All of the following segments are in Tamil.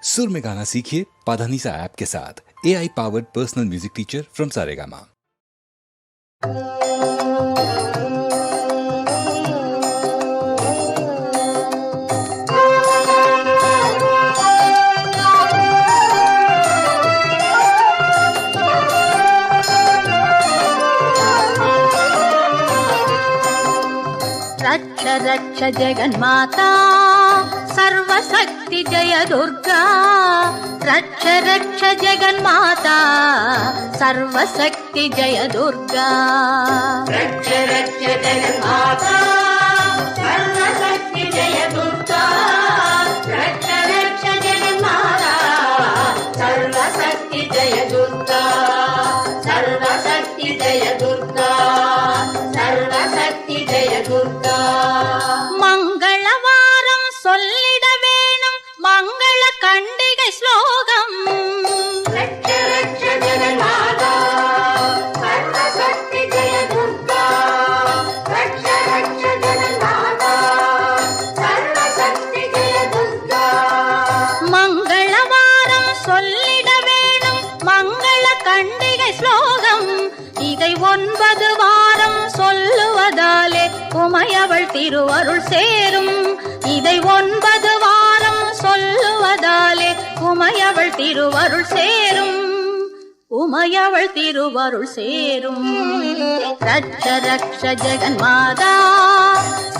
सुर में गाना सीखिए पाधानीसा ऐप के साथ। AI powered personal music teacher from Saregama. रक्ष रक्ष जगन्माता सर्वशक्ति जय दुर्गा। रक्ष रक्ष जगन्माता सर्वशक्ति जय दुर्गा। रक्ष रक्ष जगन्माता सर्वशक्ति जय दुर्गा। रक्ष रक्ष जगन्माता सर्वशक्ति जय दुर्गा। सर्वशक्ति जय दुर्गा। सर्वशक्ति जय दुर्गा। मंगलवारम சொல்லிட வேணும் மங்கள கண்டிகை ஸ்லோகம். रक्ष रक्ष जगन्माता सर्वशक्ति जय दुर्गा। रक्ष रक्ष जगन्माता सर्वशक्ति जय दुर्गा। மங்களவாரம் சொல்லிட வேணும் மங்கள கண்டிகை ஸ்லோகம். இதை 9 வாரம் சொல்லுவதாலே உமையவள் திருவருள் சேரும். இதை 9 வாரம் சொல்லுவதாலே உமையவள் திருவருள் சேரும். உமையவள் திருவருள் சேரும். ரட்ச ரக்ஷ ஜெகன்மாதா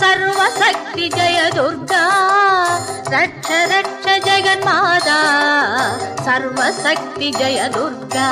சர்வசக்தி ஜெய துர்கா. ரட்ச ரக்ஷ ஜெகன்மாதா சர்வசக்தி ஜெய துர்கா.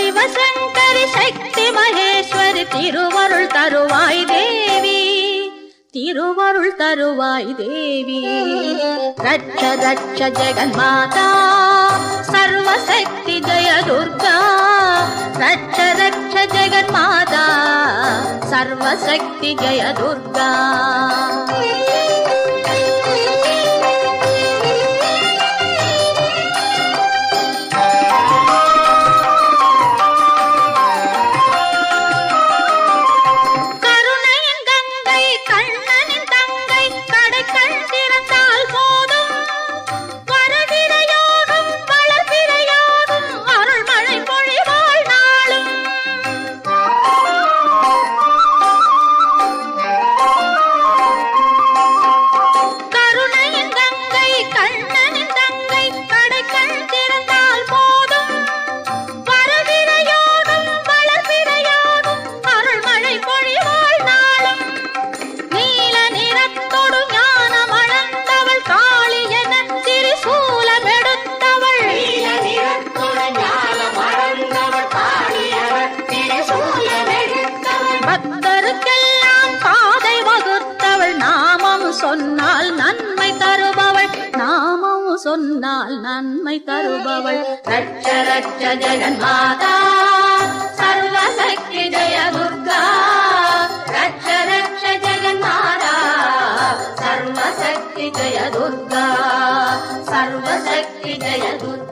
சிவசங்கரி சக்தி மகேஸ்வரி திருவருள் தருவாய் தேவி. திருவருள் தருவாய் தேவி. ரட்ச ரட்ச ஜெகன்மாதா சர்வசக்தி ஜெய துர்கா. ரட்ச ரட்ச ஜெகன்மாதா சர்வசக்தி ஜெய துர்கா. பக்தருக்கெல்லாம் பாதை வகுத்தவள் நாமம் சொன்னால் நன்மை தருபவள். நாமம் சொன்னால் நன்மை தருபவள். ரட்ச ரட்ச ஜெகன்மாதா சர்வசக்தி ஜெய துர்கா. ரட்ச ரட்ச ஜெகன்மாதா சர்வசக்தி ஜெய துர்கா. சர்வசக்தி ஜெய துர்கா.